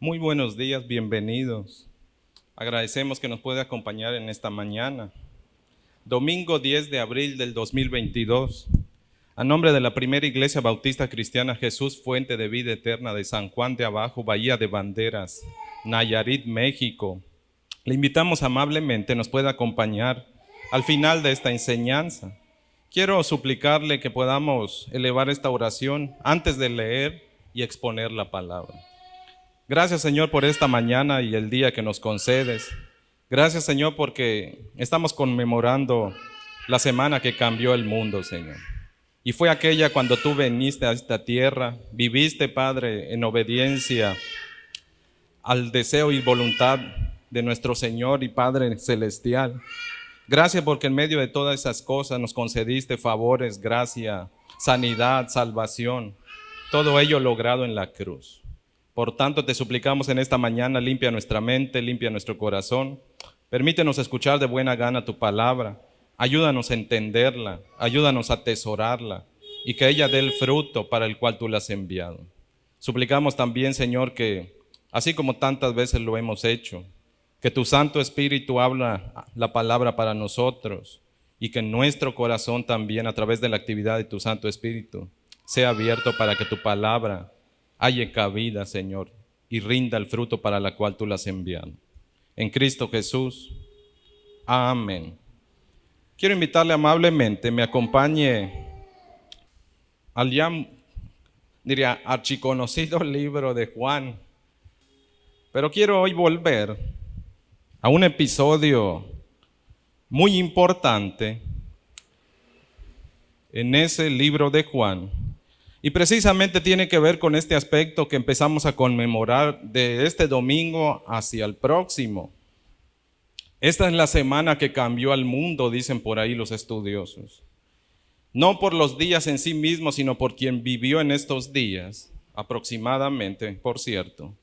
Muy buenos días, bienvenidos. Agradecemos que nos puede acompañar en esta mañana, domingo 10 de abril del 2022. A nombre de la Primera Iglesia Bautista Cristiana Jesús Fuente de Vida Eterna de San Juan de Abajo, Bahía de Banderas, Nayarit, México, le invitamos amablemente, nos puede acompañar al final de esta enseñanza. Quiero suplicarle que podamos elevar esta oración antes de leer y exponer la palabra. Gracias, Señor, por esta mañana y el día que nos concedes. Gracias, Señor, porque estamos conmemorando la semana que cambió el mundo, Señor. Y fue aquella cuando tú viniste a esta tierra, viviste, Padre, en obediencia al deseo y voluntad de nuestro Señor y Padre Celestial. Gracias porque en medio de todas esas cosas nos concediste favores, gracia, sanidad, salvación. Todo ello logrado en la cruz. Por tanto, te suplicamos en esta mañana, limpia nuestra mente, limpia nuestro corazón. Permítenos escuchar de buena gana tu palabra. Ayúdanos a entenderla, ayúdanos a atesorarla y que ella dé el fruto para el cual tú la has enviado. Suplicamos también, Señor, que así como tantas veces lo hemos hecho, que tu Santo Espíritu habla la palabra para nosotros y que nuestro corazón también, a través de la actividad de tu Santo Espíritu, sea abierto para que tu palabra halle cabida, Señor, y rinda el fruto para la cual tú la has enviado. En Cristo Jesús. Amén. Quiero invitarle amablemente, me acompañe al ya, archiconocido libro de Juan. Pero quiero hoy volver a un episodio muy importante en ese libro de Juan. Y precisamente tiene que ver con este aspecto que empezamos a conmemorar de este domingo hacia el próximo. Esta es la semana que cambió al mundo, dicen por ahí los estudiosos. No por los días en sí mismos, sino por quien vivió en estos días, aproximadamente, por cierto.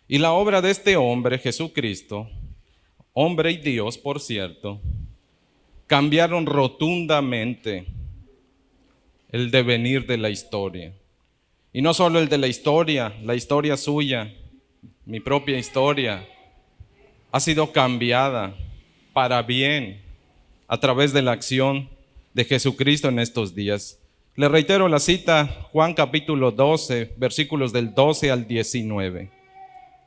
Y la obra de este hombre, Jesucristo, hombre y Dios, por cierto, cambiaron rotundamente el devenir de la historia. Y no solo el de la historia suya, mi propia historia, ha sido cambiada para bien a través de la acción de Jesucristo en estos días. Le reitero la cita, Juan capítulo 12, versículos del 12 al 19.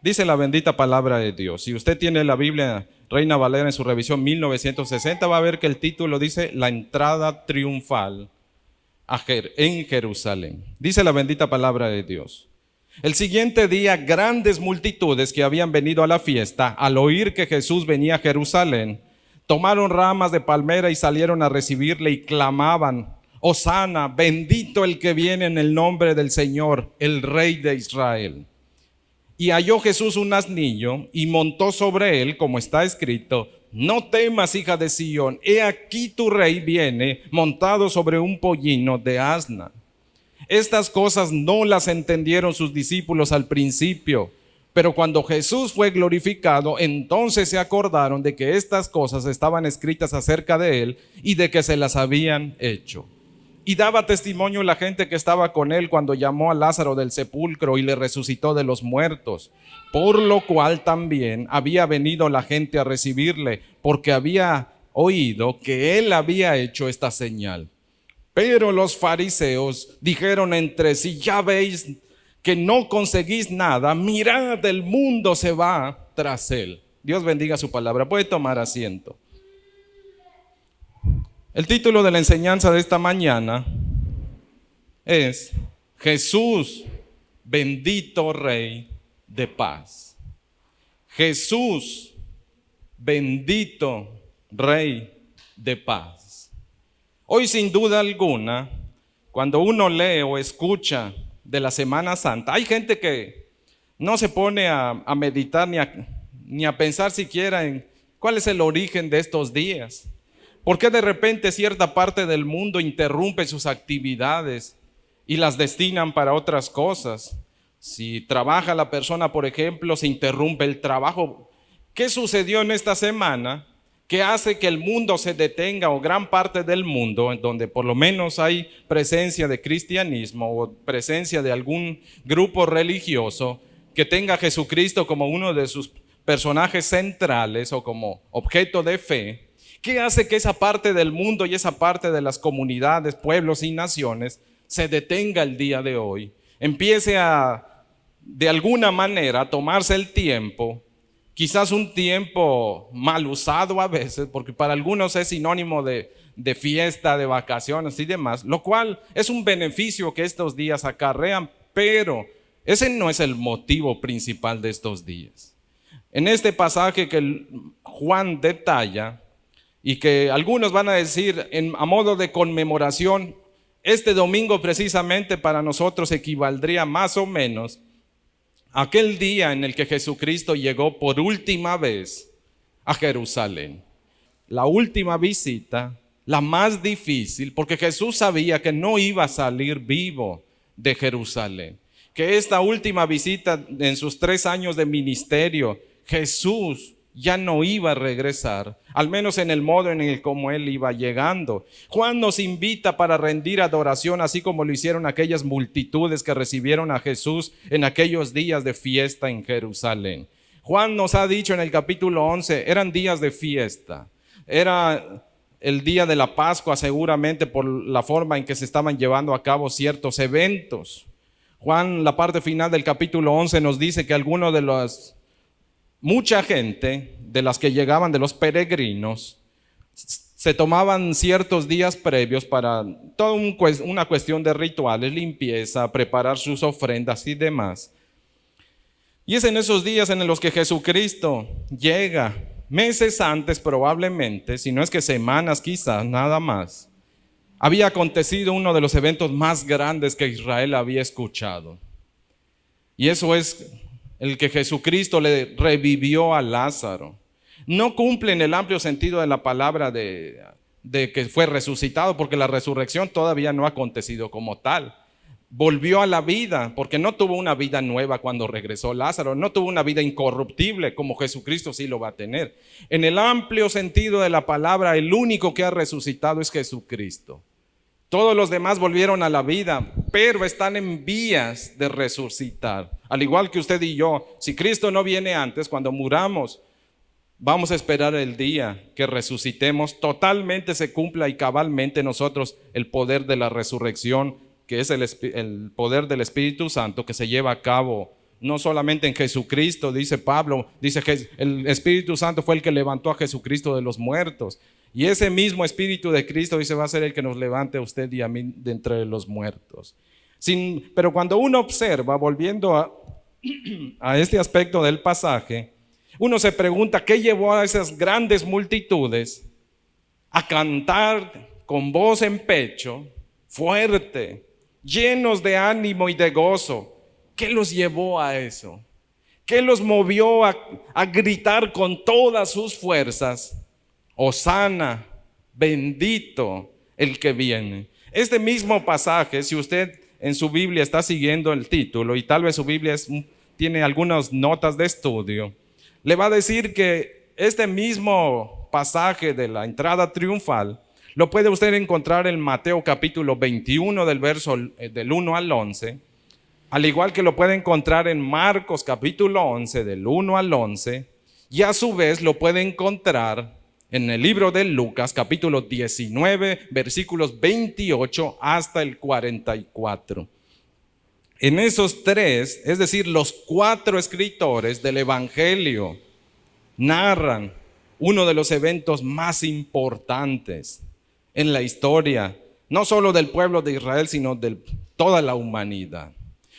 Dice la bendita palabra de Dios. Si usted tiene la Biblia Reina Valera en su revisión 1960, va a ver que el título dice La entrada triunfal en Jerusalén. Dice la bendita palabra de Dios. El siguiente día, grandes multitudes que habían venido a la fiesta, al oír que Jesús venía a Jerusalén, tomaron ramas de palmera y salieron a recibirle y clamaban: Hosana, bendito el que viene en el nombre del Señor, el Rey de Israel. Y halló Jesús un asnillo y montó sobre él, como está escrito: No temas, hija de Sión, he aquí tu rey viene montado sobre un pollino de asna. Estas cosas no las entendieron sus discípulos al principio, pero cuando Jesús fue glorificado, entonces se acordaron de que estas cosas estaban escritas acerca de él y de que se las habían hecho. Y daba testimonio la gente que estaba con él cuando llamó a Lázaro del sepulcro y le resucitó de los muertos, por lo cual también había venido la gente a recibirle, porque había oído que él había hecho esta señal. Pero los fariseos dijeron entre sí: ya veis que no conseguís nada, mirad, el mundo se va tras él. Dios bendiga su palabra. Puede tomar asiento. El título de la enseñanza de esta mañana es Jesús, bendito Rey de paz. Jesús, bendito Rey de paz. Hoy, sin duda alguna, cuando uno lee o escucha de la Semana Santa, hay gente que no se pone a meditar ni a pensar siquiera en cuál es el origen de estos días. ¿Por qué de repente cierta parte del mundo interrumpe sus actividades y las destinan para otras cosas? Si trabaja la persona, por ejemplo, se interrumpe el trabajo. ¿Qué sucedió en esta semana que hace que el mundo se detenga, o gran parte del mundo, en donde por lo menos hay presencia de cristianismo o presencia de algún grupo religioso, que tenga a Jesucristo como uno de sus personajes centrales o como objeto de fe, ¿qué hace que esa parte del mundo y esa parte de las comunidades, pueblos y naciones se detenga el día de hoy? Empiece de alguna manera, a tomarse el tiempo, quizás un tiempo mal usado a veces, porque para algunos es sinónimo de fiesta, de vacaciones y demás, lo cual es un beneficio que estos días acarrean, pero ese no es el motivo principal de estos días. En este pasaje que Juan detalla, y que algunos van a decir a modo de conmemoración, este domingo precisamente para nosotros equivaldría más o menos a aquel día en el que Jesucristo llegó por última vez a Jerusalén. La última visita, la más difícil, porque Jesús sabía que no iba a salir vivo de Jerusalén. Que esta última visita en sus 3 años de ministerio, Jesús ya no iba a regresar, al menos en el modo en el como él iba llegando. Juan nos invita para rendir adoración, así como lo hicieron aquellas multitudes que recibieron a Jesús en aquellos días de fiesta en Jerusalén. Juan nos ha dicho en el capítulo 11, eran días de fiesta, era el día de la Pascua seguramente por la forma en que se estaban llevando a cabo ciertos eventos. Juan, la parte final del capítulo 11 nos dice que algunos de mucha gente de las que llegaban, de los peregrinos, se tomaban ciertos días previos para toda una cuestión de rituales, limpieza, preparar sus ofrendas y demás. Y es en esos días en los que Jesucristo llega, meses antes probablemente, si no es que semanas quizás, nada más. Había acontecido uno de los eventos más grandes que Israel había escuchado. Y eso es el que Jesucristo le revivió a Lázaro. No cumple en el amplio sentido de la palabra de que fue resucitado, porque la resurrección todavía no ha acontecido como tal. Volvió a la vida, porque no tuvo una vida nueva cuando regresó Lázaro, no tuvo una vida incorruptible como Jesucristo sí lo va a tener. En el amplio sentido de la palabra, el único que ha resucitado es Jesucristo. Todos los demás volvieron a la vida, pero están en vías de resucitar. Al igual que usted y yo, si Cristo no viene antes, cuando muramos, vamos a esperar el día que resucitemos, totalmente se cumpla y cabalmente nosotros el poder de la resurrección, que es el poder del Espíritu Santo que se lleva a cabo no solamente en Jesucristo, dice Pablo, dice que el Espíritu Santo fue el que levantó a Jesucristo de los muertos. Y ese mismo Espíritu de Cristo dice va a ser el que nos levante a usted y a mí de entre los muertos. Pero cuando uno observa, volviendo a este aspecto del pasaje, uno se pregunta qué llevó a esas grandes multitudes a cantar con voz en pecho, fuerte, llenos de ánimo y de gozo. ¿Qué los llevó a eso? ¿Qué los movió a gritar con todas sus fuerzas? Hosana, bendito el que viene. Este mismo pasaje, si usted en su Biblia está siguiendo el título y tal vez su Biblia tiene algunas notas de estudio, le va a decir que este mismo pasaje de la entrada triunfal lo puede usted encontrar en Mateo capítulo 21 del verso del 1 al 11, al igual que lo puede encontrar en Marcos capítulo 11 del 1 al 11, y a su vez lo puede encontrar en el libro de Lucas capítulo 19 versículos 28 hasta el 44. En esos 3, es decir, los 4 escritores del Evangelio narran uno de los eventos más importantes en la historia, no solo del pueblo de Israel, sino de toda la humanidad.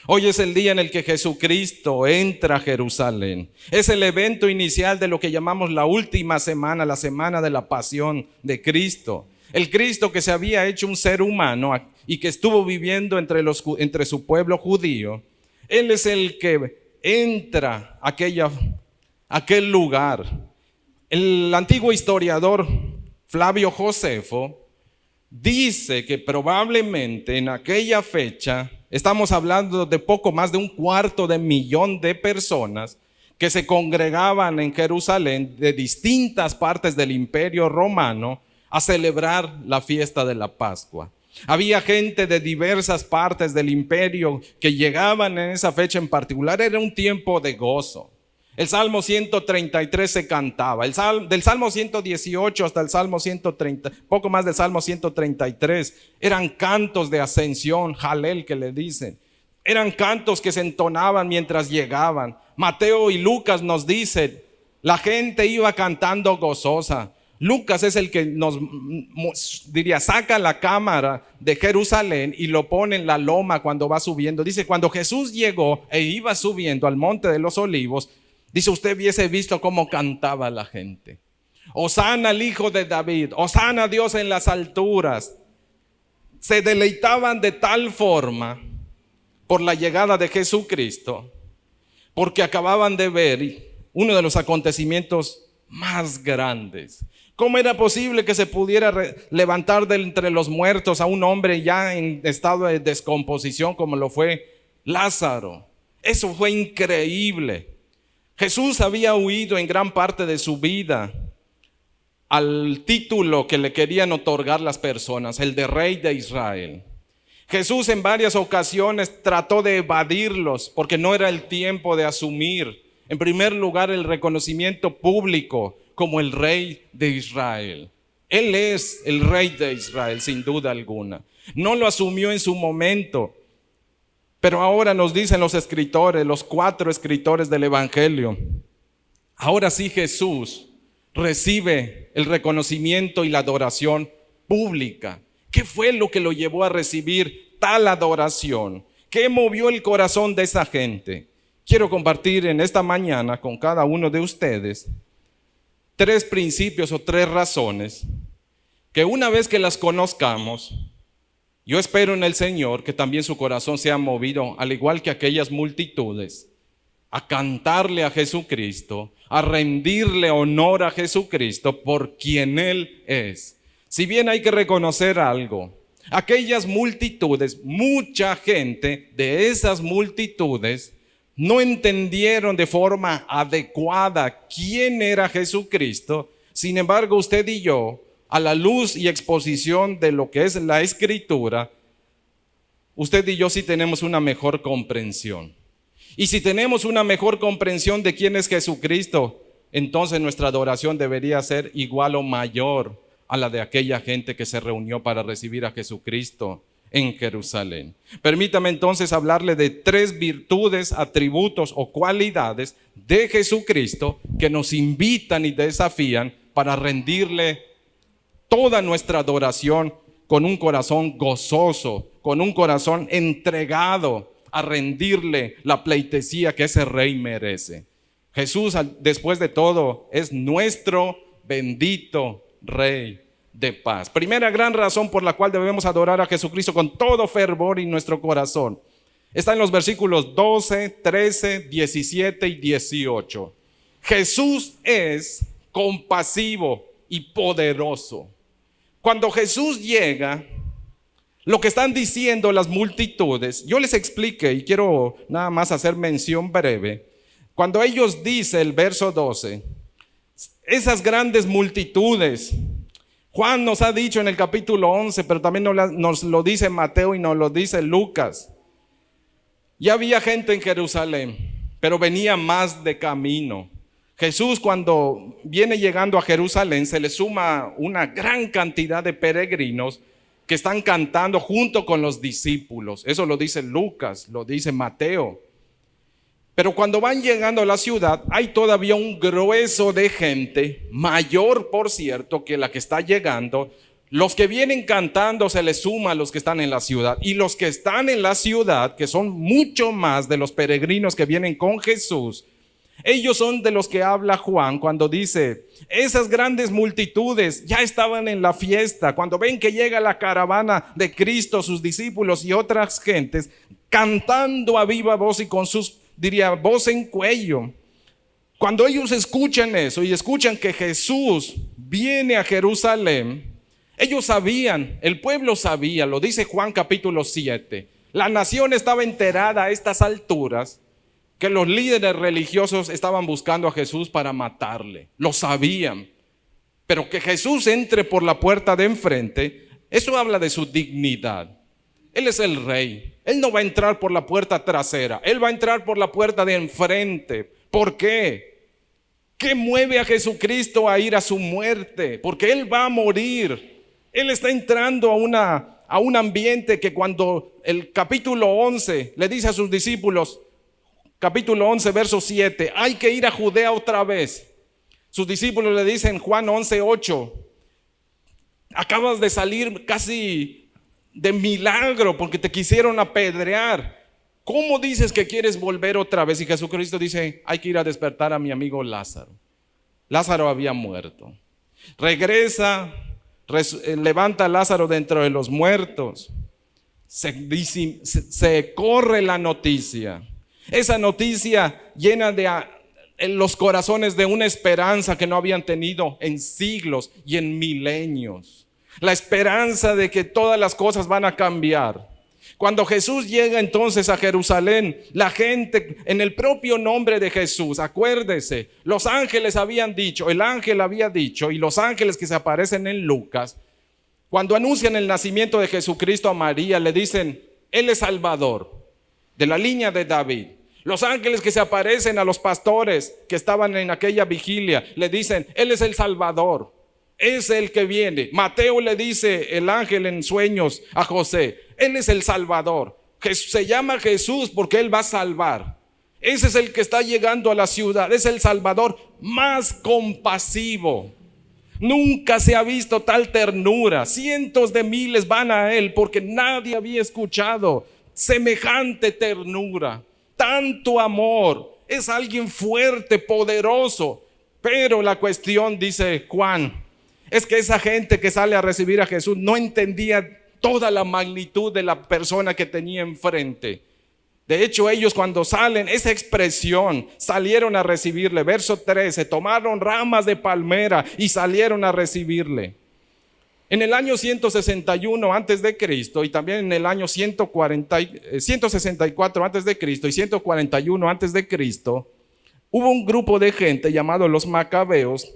Hoy es el día en el que Jesucristo entra a Jerusalén. Es el evento inicial de lo que llamamos la última semana, la semana de la pasión de Cristo. El Cristo que se había hecho un ser humano y que estuvo viviendo entre su pueblo judío. Él es el que entra a aquel lugar. El antiguo historiador Flavio Josefo dice que probablemente en aquella fecha, estamos hablando de poco más de 250,000 de personas que se congregaban en Jerusalén de distintas partes del Imperio Romano a celebrar la fiesta de la Pascua. Había gente de diversas partes del imperio que llegaban en esa fecha en particular. Era un tiempo de gozo. El Salmo 133 se cantaba. Del Salmo 118 hasta el Salmo 130, poco más del Salmo 133, eran cantos de ascensión, Jalel que le dicen. Eran cantos que se entonaban mientras llegaban. Mateo y Lucas nos dicen, la gente iba cantando gozosa. Lucas es el que nos saca la cámara de Jerusalén y lo pone en la loma cuando va subiendo. Dice, cuando Jesús llegó e iba subiendo al monte de los olivos, dice, usted hubiese visto cómo cantaba la gente. Hosana al Hijo de David, Hosana a Dios en las alturas. Se deleitaban de tal forma por la llegada de Jesucristo, porque acababan de ver uno de los acontecimientos más grandes. ¿Cómo era posible que se pudiera levantar de entre los muertos a un hombre ya en estado de descomposición como lo fue Lázaro? Eso fue increíble. Jesús había huido en gran parte de su vida al título que le querían otorgar las personas, el de Rey de Israel. Jesús en varias ocasiones trató de evadirlos porque no era el tiempo de asumir, en primer lugar, el reconocimiento público como el Rey de Israel. Él es el Rey de Israel, sin duda alguna. No lo asumió en su momento, pero ahora nos dicen los escritores, los 4 escritores del Evangelio, ahora sí Jesús recibe el reconocimiento y la adoración pública. ¿Qué fue lo que lo llevó a recibir tal adoración? ¿Qué movió el corazón de esa gente? Quiero compartir en esta mañana con cada uno de ustedes 3 principios o 3 razones que una vez que las conozcamos, yo espero en el Señor que también su corazón sea movido, al igual que aquellas multitudes, a cantarle a Jesucristo, a rendirle honor a Jesucristo por quien Él es. Si bien hay que reconocer algo, aquellas multitudes, mucha gente de esas multitudes no entendieron de forma adecuada quién era Jesucristo. Sin embargo, usted y yo, a la luz y exposición de lo que es la Escritura, usted y yo sí tenemos una mejor comprensión. Y si tenemos una mejor comprensión de quién es Jesucristo, entonces nuestra adoración debería ser igual o mayor a la de aquella gente que se reunió para recibir a Jesucristo en Jerusalén. Permítame entonces hablarle de 3 virtudes, atributos o cualidades de Jesucristo que nos invitan y desafían para rendirle toda nuestra adoración con un corazón gozoso, con un corazón entregado a rendirle la pleitesía que ese Rey merece. Jesús, después de todo, es nuestro bendito Rey de paz. Primera gran razón por la cual debemos adorar a Jesucristo con todo fervor y nuestro corazón está en los versículos 12, 13, 17 y 18. Jesús es compasivo y poderoso. Cuando Jesús llega, lo que están diciendo las multitudes, yo les expliqué y quiero nada más hacer mención breve. Cuando ellos dicen, el verso 12, esas grandes multitudes, Juan nos ha dicho en el capítulo 11, pero también nos lo dice Mateo y nos lo dice Lucas. Ya había gente en Jerusalén, pero venía más de camino. Jesús, cuando viene llegando a Jerusalén, se le suma una gran cantidad de peregrinos que están cantando junto con los discípulos. Eso lo dice Lucas, lo dice Mateo. Pero cuando van llegando a la ciudad, hay todavía un grueso de gente, mayor por cierto que la que está llegando. Los que vienen cantando se les suma a los que están en la ciudad. Y los que están en la ciudad, que son mucho más de los peregrinos que vienen con Jesús, ellos son de los que habla Juan cuando dice, esas grandes multitudes ya estaban en la fiesta. Cuando ven que llega la caravana de Cristo, sus discípulos y otras gentes, cantando a viva voz y con sus voz en cuello. Cuando ellos escuchan eso y escuchan que Jesús viene a Jerusalén, ellos sabían, el pueblo sabía, lo dice Juan capítulo 7. La nación estaba enterada a estas alturas que los líderes religiosos estaban buscando a Jesús para matarle. Lo sabían. Pero que Jesús entre por la puerta de enfrente, Eso habla de su dignidad. Él es el rey. Él no va a entrar por la puerta trasera. Él va a entrar por la puerta de enfrente. ¿Por qué? ¿Qué mueve a Jesucristo a ir a su muerte? Porque Él va a morir. Él está entrando a un ambiente que cuando el capítulo 11 le dice a sus discípulos, capítulo 11, verso 7, hay que ir a Judea otra vez. Sus discípulos le dicen, Juan 11:8, acabas de salir casi de milagro porque te quisieron apedrear. ¿Cómo dices que quieres volver otra vez? Y Jesucristo dice, hay que ir a despertar a mi amigo Lázaro. Lázaro había muerto. Regresa, levanta a Lázaro de entre los muertos. Se corre la noticia. Esa noticia llena en los corazones de una esperanza que no habían tenido en siglos y en milenios. La esperanza de que todas las cosas van a cambiar. Cuando Jesús llega entonces a Jerusalén, la gente, en el propio nombre de Jesús, acuérdese, los ángeles habían dicho, el ángel había dicho, y los ángeles que se aparecen en Lucas, cuando anuncian el nacimiento de Jesucristo a María, le dicen, Él es Salvador, de la línea de David. Los ángeles que se aparecen a los pastores que estaban en aquella vigilia, le dicen, Él es el Salvador, es el que viene. Mateo le dice el ángel en sueños a José, Él es el Salvador. Se llama Jesús porque Él va a salvar. Ese es el que está llegando a la ciudad, es el Salvador más compasivo. Nunca se ha visto tal ternura. Cientos de miles van a Él porque nadie había escuchado semejante ternura, tanto amor. Es alguien fuerte, poderoso. Pero la cuestión, dice Juan, es que esa gente que sale a recibir a Jesús no entendía toda la magnitud de la persona que tenía enfrente. De hecho, ellos cuando salen, esa expresión, salieron a recibirle. Verso 13, tomaron ramas de palmera y salieron a recibirle. En el año 161 antes de Cristo y también en el año 164 antes de Cristo y 141 antes de Cristo, hubo un grupo de gente llamado los Macabeos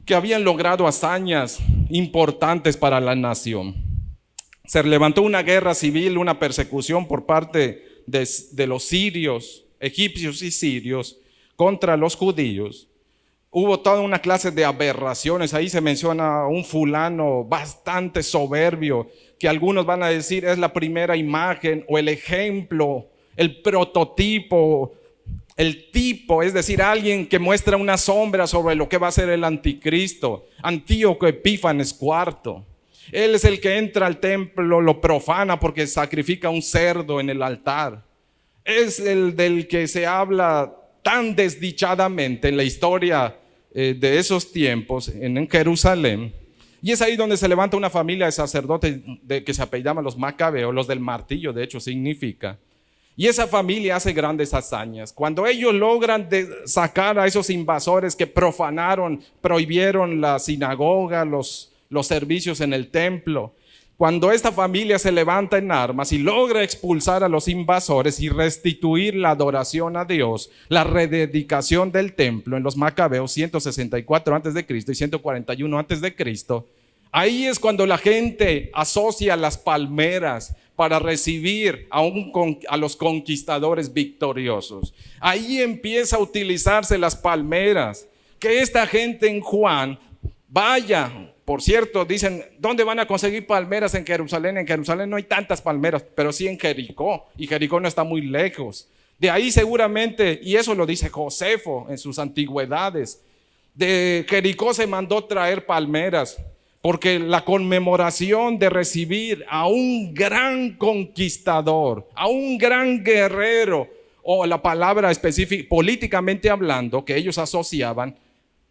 que habían logrado hazañas importantes para la nación. Se levantó una guerra civil, una persecución por parte de los sirios, egipcios y sirios contra los judíos. Hubo toda una clase de aberraciones. Ahí se menciona un fulano bastante soberbio que algunos van a decir es la primera imagen o el ejemplo, el prototipo, el tipo, es decir, alguien que muestra una sombra sobre lo que va a ser el anticristo, Antíoco Epífanes IV. Él es el que entra al templo, lo profana porque sacrifica un cerdo en el altar. Es el del que se habla tan desdichadamente en la historia de esos tiempos en Jerusalén. Y es ahí donde se levanta una familia de sacerdotes que se apellidaban los Macabeos, los del martillo, de hecho significa. Y esa familia hace grandes hazañas. Cuando ellos logran sacar a esos invasores que profanaron, prohibieron la sinagoga, los servicios en el templo, cuando esta familia se levanta en armas y logra expulsar a los invasores y restituir la adoración a Dios, la rededicación del templo en los Macabeos 164 a.C. y 141 a.C., ahí es cuando la gente asocia las palmeras para recibir a los conquistadores victoriosos. Ahí empieza a utilizarse las palmeras, que esta gente en Juan vaya. Por cierto, dicen, ¿dónde van a conseguir palmeras en Jerusalén? En Jerusalén no hay tantas palmeras, pero sí en Jericó, y Jericó no está muy lejos. De ahí seguramente, y eso lo dice Josefo en sus antigüedades, de Jericó se mandó traer palmeras, porque la conmemoración de recibir a un gran conquistador, a un gran guerrero, o la palabra específica, políticamente hablando, que ellos asociaban,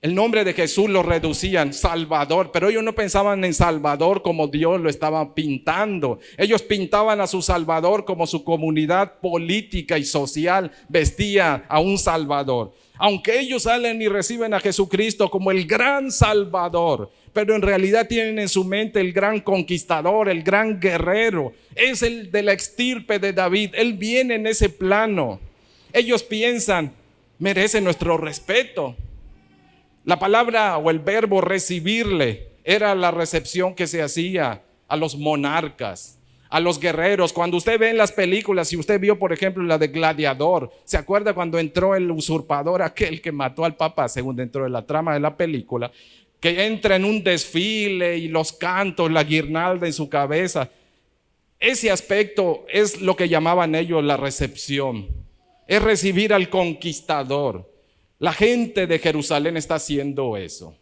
el nombre de Jesús lo reducían Salvador, pero ellos no pensaban en Salvador como Dios lo estaba pintando. Ellos pintaban a su Salvador como su comunidad política y social vestía a un Salvador. Aunque ellos salen y reciben a Jesucristo como el gran Salvador, pero en realidad tienen en su mente el gran conquistador, el gran guerrero. Es el de la estirpe de David. Él viene en ese plano. Ellos piensan, merece nuestro respeto. La palabra o el verbo recibirle era la recepción que se hacía a los monarcas, a los guerreros. Cuando usted ve en las películas, si usted vio por ejemplo la de Gladiador, ¿se acuerda cuando entró el usurpador, aquel que mató al Papa, según dentro de la trama de la película, que entra en un desfile y los cantos, la guirnalda en su cabeza? Ese aspecto es lo que llamaban ellos la recepción, es recibir al conquistador. La gente de Jerusalén está haciendo eso.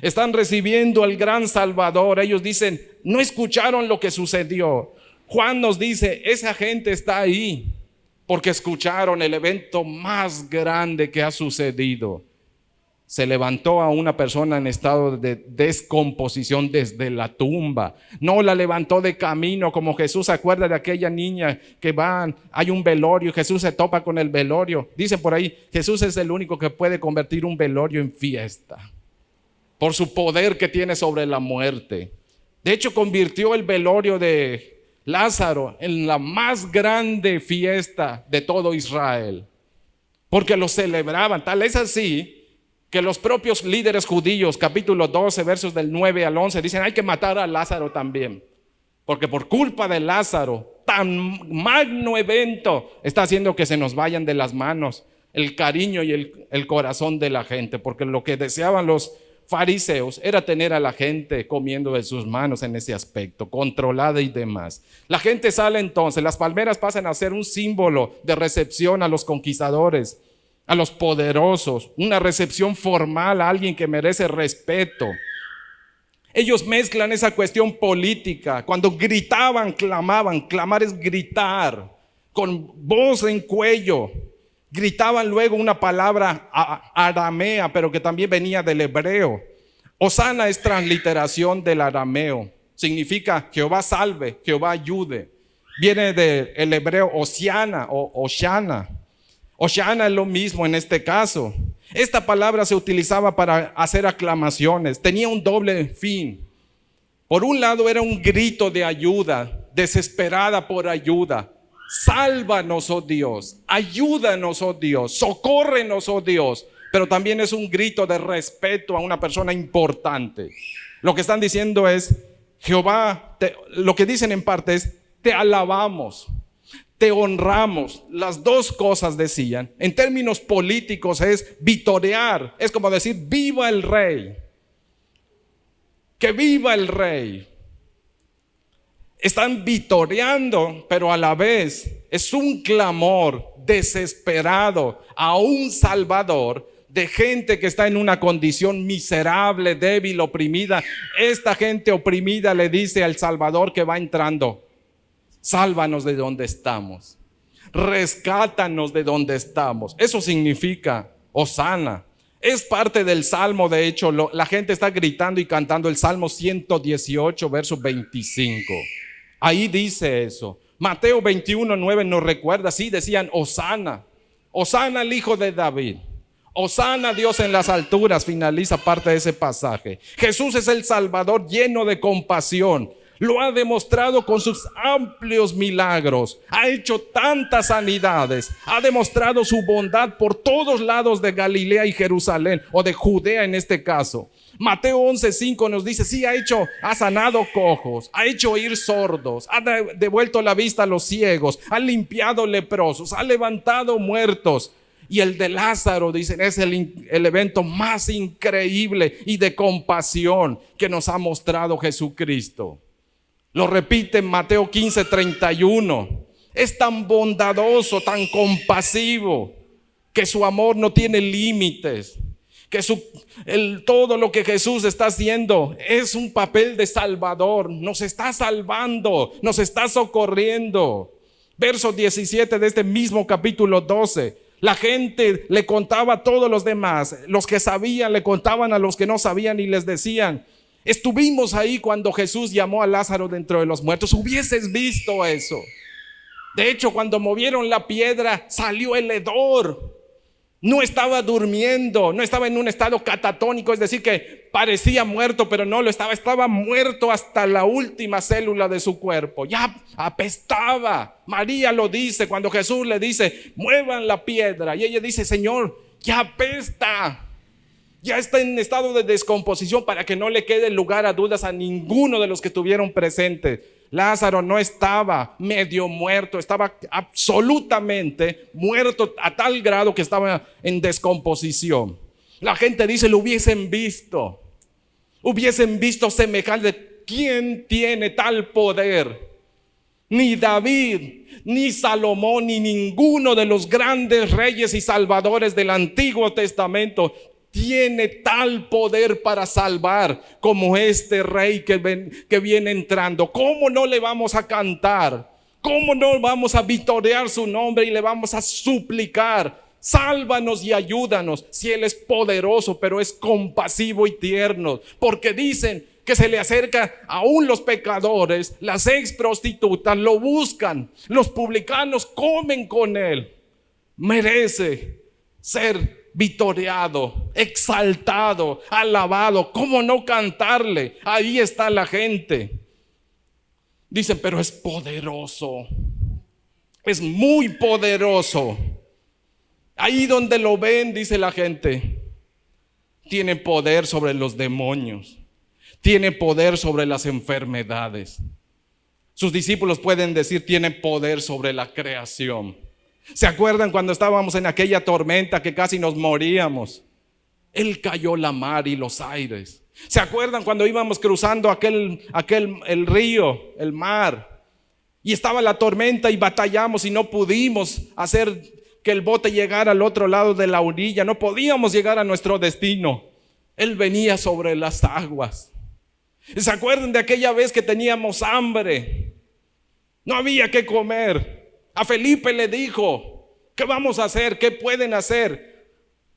Están recibiendo al gran Salvador. Ellos dicen, no escucharon lo que sucedió. Juan nos dice, esa gente está ahí porque escucharon el evento más grande que ha sucedido. Se levantó a una persona en estado de descomposición desde la tumba. No la levantó de camino como Jesús. ¿Se acuerda de aquella niña que hay un velorio, Jesús se topa con el velorio? Dicen por ahí, Jesús es el único que puede convertir un velorio en fiesta por su poder que tiene sobre la muerte. De hecho, convirtió el velorio de Lázaro en la más grande fiesta de todo Israel, porque lo celebraban. Tal es así que los propios líderes judíos, capítulo 12, versos del 9 al 11, dicen, hay que matar a Lázaro también, porque por culpa de Lázaro, tan magno evento está haciendo que se nos vayan de las manos el cariño y el corazón de la gente, porque lo que deseaban los fariseos era tener a la gente comiendo de sus manos en ese aspecto, controlada y demás. La gente sale entonces, las palmeras pasan a ser un símbolo de recepción a los conquistadores, a los poderosos, una recepción formal a alguien que merece respeto. Ellos mezclan esa cuestión política. Cuando gritaban, clamaban. Clamar es gritar con voz en cuello. Gritaban luego una palabra aramea, pero que también venía del hebreo. Hosana es transliteración del arameo. Significa Jehová salve, Jehová ayude. Viene del hebreo Osiana o Oshana. Oshana es lo mismo en este caso. Esta palabra se utilizaba para hacer aclamaciones. Tenía un doble fin. Por un lado era un grito de ayuda, desesperada por ayuda. Sálvanos, oh Dios, ayúdanos, oh Dios, socórrenos, oh Dios. Pero también es un grito de respeto a una persona importante. Lo que están diciendo es, Jehová, lo que dicen en parte es, te alabamos, te honramos. Las dos cosas decían. En términos políticos es vitorear, es como decir, viva el rey, que viva el rey. Están vitoreando, pero a la vez es un clamor desesperado a un Salvador de gente que está en una condición miserable, débil, oprimida. Esta gente oprimida le dice al Salvador que va entrando, sálvanos de donde estamos, rescátanos de donde estamos. Eso significa Hosana. Es parte del Salmo, de hecho, la gente está gritando y cantando el Salmo 118, verso 25. Ahí dice eso. Mateo 21:9 nos recuerda, sí, decían Hosana, Hosana al Hijo de David, Hosana a Dios en las alturas, finaliza parte de ese pasaje. Jesús es el Salvador lleno de compasión. Lo ha demostrado con sus amplios milagros. Ha hecho tantas sanidades. Ha demostrado su bondad por todos lados de Galilea y Jerusalén, o de Judea en este caso. Mateo 11:5 nos dice, sí, ha sanado cojos, ha hecho oír sordos, ha devuelto la vista a los ciegos, ha limpiado leprosos, ha levantado muertos. Y el de Lázaro, dicen, es el evento más increíble y de compasión que nos ha mostrado Jesucristo. Lo repite en Mateo 15:31. Es tan bondadoso, tan compasivo, que su amor no tiene límites. Que todo lo que Jesús está haciendo es un papel de salvador. Nos está salvando, nos está socorriendo. Verso 17 de este mismo capítulo 12. La gente le contaba a todos los demás. Los que sabían le contaban a los que no sabían y les decían, estuvimos ahí cuando Jesús llamó a Lázaro de entre los muertos. Hubieses visto eso. De hecho, cuando movieron la piedra, salió el hedor. No estaba durmiendo, no estaba en un estado catatónico, es decir, que parecía muerto, pero no lo estaba. Estaba muerto hasta la última célula de su cuerpo. Ya apestaba. María lo dice cuando Jesús le dice, muevan la piedra. Y ella dice, Señor, ya apesta. Ya está en estado de descomposición, para que no le quede lugar a dudas a ninguno de los que estuvieron presentes. Lázaro no estaba medio muerto, estaba absolutamente muerto a tal grado que estaba en descomposición. La gente dice, lo hubiesen visto semejante. ¿Quién tiene tal poder? Ni David, ni Salomón, ni ninguno de los grandes reyes y salvadores del Antiguo Testamento tiene tal poder para salvar como este rey que viene entrando. ¿Cómo no le vamos a cantar? ¿Cómo no vamos a vitorear su nombre y le vamos a suplicar? Sálvanos y ayúdanos, si Él es poderoso, pero es compasivo y tierno. Porque dicen que se le acerca aún los pecadores, las ex prostitutas lo buscan, los publicanos comen con Él. Merece ser vitoreado, exaltado, alabado. ¿Cómo no cantarle? Ahí está la gente. Dicen, pero es poderoso, es muy poderoso. Ahí donde lo ven, dice la gente, tiene poder sobre los demonios, tiene poder sobre las enfermedades. Sus discípulos pueden decir, tiene poder sobre la creación. ¿Se acuerdan cuando estábamos en aquella tormenta que casi nos moríamos? Él cayó la mar y los aires. ¿Se acuerdan cuando íbamos cruzando el río, el mar? Y estaba la tormenta y batallamos y no pudimos hacer que el bote llegara al otro lado de la orilla. No podíamos llegar a nuestro destino. Él venía sobre las aguas. ¿Se acuerdan de aquella vez que teníamos hambre? No había que comer. A Felipe le dijo, ¿qué vamos a hacer? ¿Qué pueden hacer?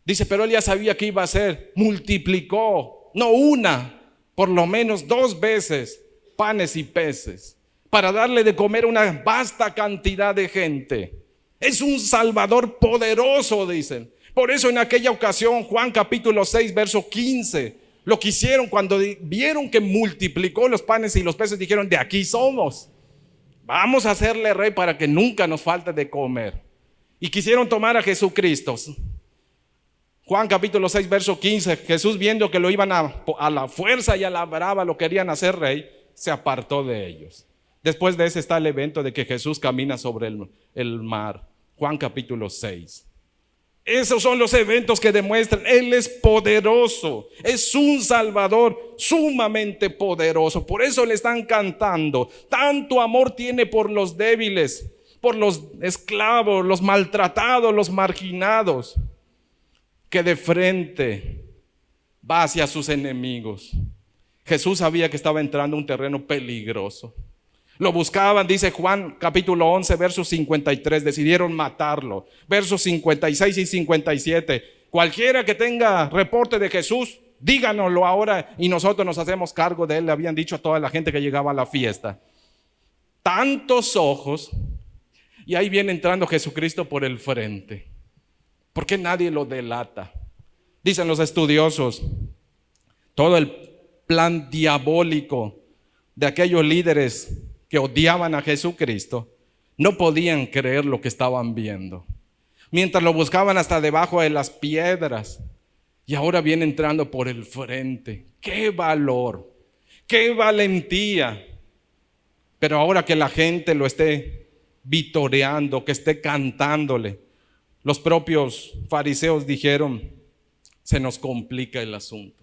Dice, pero él ya sabía qué iba a hacer. Multiplicó, no una, por lo menos 2 veces, panes y peces, para darle de comer a una vasta cantidad de gente. Es un Salvador poderoso, dicen. Por eso en aquella ocasión, Juan capítulo 6, verso 15, lo que hicieron cuando vieron que multiplicó los panes y los peces, dijeron, de aquí somos. Vamos a hacerle rey para que nunca nos falte de comer. Y quisieron tomar a Jesucristo. Juan capítulo 6, verso 15, Jesús, viendo que lo iban a la fuerza y a la brava lo querían hacer rey, se apartó de ellos. Después de ese está el evento de que Jesús camina sobre el mar. Juan capítulo 6. Esos son los eventos que demuestran, Él es poderoso, es un Salvador sumamente poderoso. Por eso le están cantando. Tanto amor tiene por los débiles, por los esclavos, los maltratados, los marginados, que de frente va hacia sus enemigos. Jesús sabía que estaba entrando a un terreno peligroso. Lo buscaban, dice Juan capítulo 11, verso 53, decidieron matarlo. Versos 56 y 57, cualquiera que tenga reporte de Jesús, díganoslo ahora y nosotros nos hacemos cargo de él, le habían dicho a toda la gente que llegaba a la fiesta. Tantos ojos, y ahí viene entrando Jesucristo por el frente. ¿Por qué nadie lo delata? Dicen los estudiosos, todo el plan diabólico de aquellos líderes que odiaban a Jesucristo, no podían creer lo que estaban viendo. Mientras lo buscaban hasta debajo de las piedras, y ahora viene entrando por el frente. ¡Qué valor! ¡Qué valentía! Pero ahora que la gente lo esté vitoreando, que esté cantándole, los propios fariseos dijeron, se nos complica el asunto.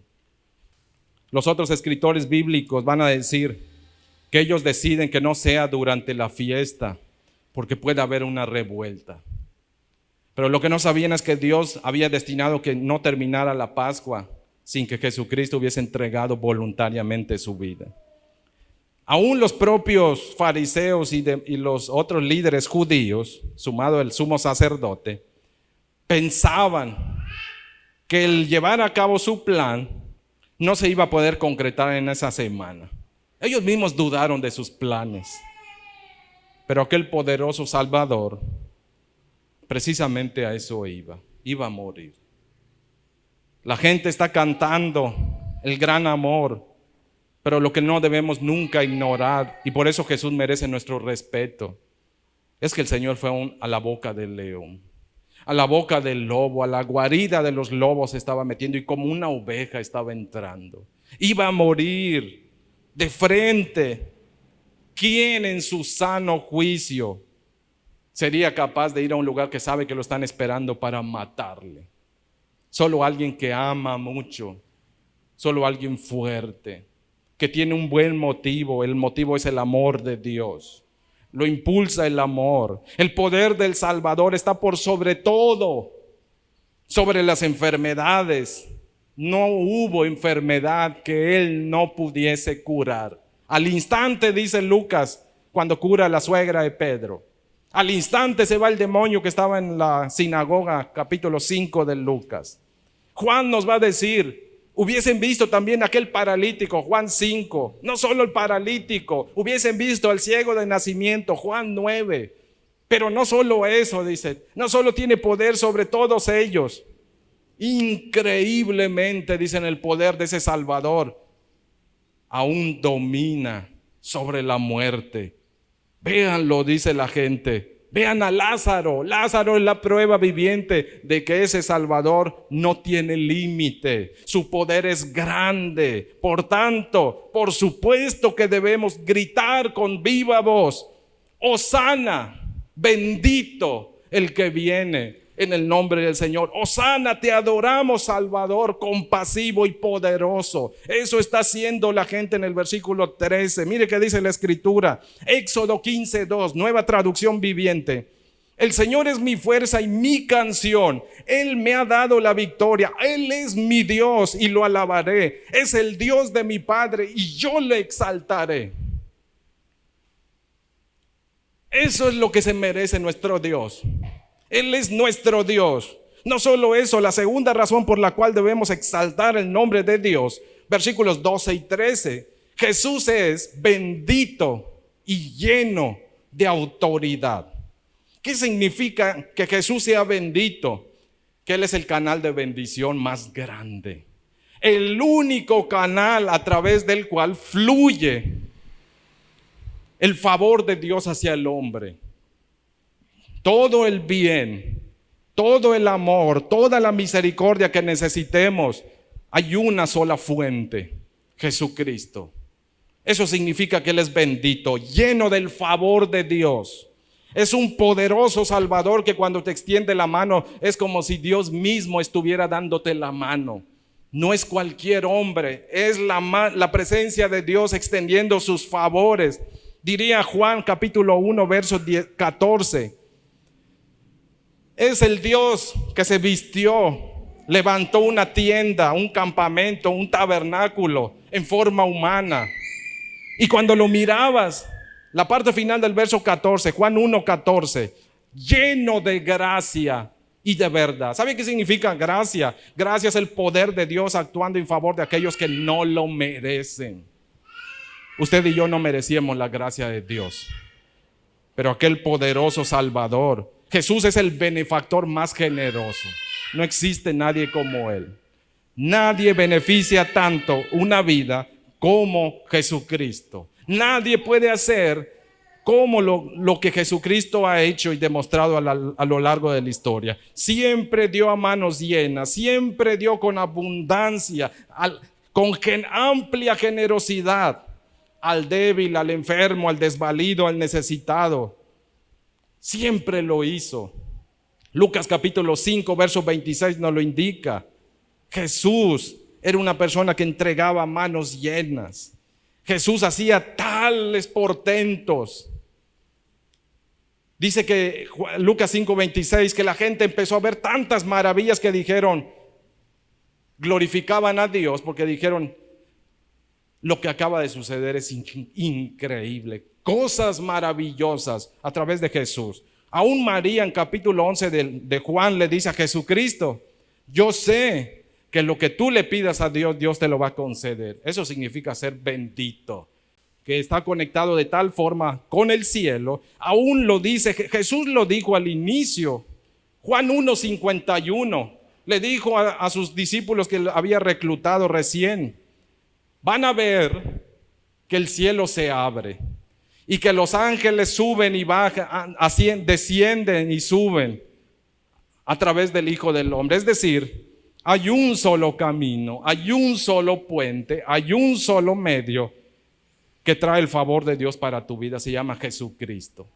Los otros escritores bíblicos van a decir que ellos deciden que no sea durante la fiesta, porque puede haber una revuelta. Pero lo que no sabían es que Dios había destinado que no terminara la Pascua sin que Jesucristo hubiese entregado voluntariamente su vida. Aún los propios fariseos y los otros líderes judíos, sumado el sumo sacerdote, pensaban que el llevar a cabo su plan no se iba a poder concretar en esa semana. Ellos mismos dudaron de sus planes. Pero aquel poderoso Salvador, precisamente a eso iba a morir. La gente está cantando el gran amor, pero lo que no debemos nunca ignorar, y por eso Jesús merece nuestro respeto, es que el Señor fue a la boca del león. A la boca del lobo, a la guarida de los lobos se estaba metiendo y como una oveja estaba entrando. Iba a morir de frente. ¿Quién en su sano juicio sería capaz de ir a un lugar que sabe que lo están esperando para matarle? Solo alguien que ama mucho, solo alguien fuerte, que tiene un buen motivo. El motivo es el amor de Dios. Lo impulsa el amor. El poder del Salvador está por sobre todo, sobre las enfermedades. No hubo enfermedad que Él no pudiese curar. Al instante, dice Lucas, cuando cura a la suegra de Pedro. Al instante se va el demonio que estaba en la sinagoga, capítulo 5 de Lucas. Juan nos va a decir, hubiesen visto también aquel paralítico, Juan 5. No solo el paralítico, hubiesen visto al ciego de nacimiento, Juan 9. Pero no solo eso, dice, no solo tiene poder sobre todos ellos. Increíblemente, dicen, el poder de ese Salvador aún domina sobre la muerte. Véanlo, dice la gente. Vean a Lázaro. Lázaro es la prueba viviente de que ese Salvador no tiene límite. Su poder es grande. Por tanto, por supuesto que debemos gritar con viva voz: Hosana, bendito el que viene en el nombre del Señor. Hosana, te adoramos, Salvador, compasivo y poderoso. Eso está haciendo la gente en el versículo 13. Mire qué dice la Escritura. Éxodo 15:2, Nueva Traducción Viviente. El Señor es mi fuerza y mi canción. Él me ha dado la victoria. Él es mi Dios y lo alabaré. Es el Dios de mi Padre y yo le exaltaré. Eso es lo que se merece nuestro Dios. Él es nuestro Dios. No solo eso, la segunda razón por la cual debemos exaltar el nombre de Dios, versículos 12 y 13. Jesús es bendito y lleno de autoridad. ¿Qué significa que Jesús sea bendito? Que Él es el canal de bendición más grande. El único canal a través del cual fluye el favor de Dios hacia el hombre. Todo el bien, todo el amor, toda la misericordia que necesitemos, hay una sola fuente: Jesucristo. Eso significa que Él es bendito, lleno del favor de Dios. Es un poderoso Salvador que cuando te extiende la mano es como si Dios mismo estuviera dándote la mano. No es cualquier hombre, es la presencia de Dios extendiendo sus favores. Diría Juan capítulo 1 verso 14. Es el Dios que se vistió, levantó una tienda, un campamento, un tabernáculo en forma humana. Y cuando lo mirabas, la parte final del verso 14, Juan 1:14, lleno de gracia y de verdad. ¿Sabe qué significa gracia? Gracia es el poder de Dios actuando en favor de aquellos que no lo merecen. Usted y yo no merecíamos la gracia de Dios, pero aquel poderoso Salvador, Jesús, es el benefactor más generoso. No existe nadie como Él. Nadie beneficia tanto una vida como Jesucristo. Nadie puede hacer como lo que Jesucristo ha hecho y demostrado a lo largo de la historia. Siempre dio a manos llenas, siempre dio con abundancia, con amplia generosidad al débil, al enfermo, al desvalido, al necesitado. Siempre lo hizo. Lucas capítulo 5 verso 26 nos lo indica. Jesús era una persona que entregaba manos llenas. Jesús hacía tales portentos. Dice que Lucas 5:26 que la gente empezó a ver tantas maravillas que dijeron, glorificaban a Dios porque dijeron: lo que acaba de suceder es increíble. Cosas maravillosas a través de Jesús. Aún María en capítulo 11 de Juan le dice a Jesucristo: yo sé que lo que tú le pidas a Dios, Dios te lo va a conceder. Eso significa ser bendito, que está conectado de tal forma con el cielo. Aún lo dice, Jesús lo dijo al inicio. Juan 1:51 le dijo a sus discípulos que había reclutado recién: van a ver que el cielo se abre y que los ángeles suben y bajan, descienden y suben a través del Hijo del Hombre. Es decir, hay un solo camino, hay un solo puente, hay un solo medio que trae el favor de Dios para tu vida. Se llama Jesucristo.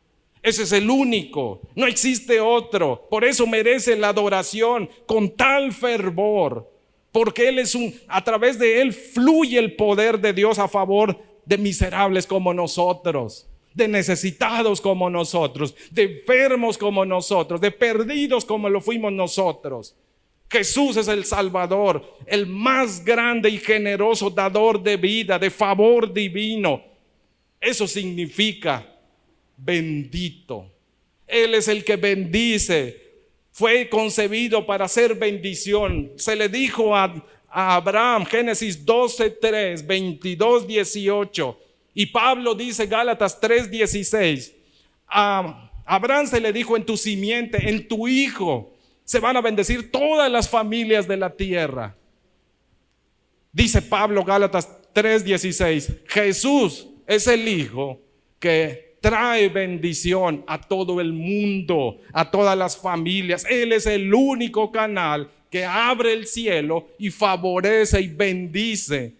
Ese es el único, no existe otro. Por eso merece la adoración con tal fervor, porque a través de Él fluye el poder de Dios a favor de miserables como nosotros, de necesitados como nosotros, de enfermos como nosotros, de perdidos como lo fuimos nosotros. Jesús es el Salvador, el más grande y generoso dador de vida, de favor divino. Eso significa bendito. Él es el que bendice. Fue concebido para ser bendición. Se le dijo a Abraham, Génesis 12:3, 22:18. Y Pablo dice, Gálatas 3:16. A Abraham se le dijo, en tu simiente, en tu hijo, se van a bendecir todas las familias de la tierra. Dice Pablo, Gálatas 3:16, Jesús es el Hijo que trae bendición a todo el mundo, a todas las familias. Él es el único canal que abre el cielo y favorece y bendice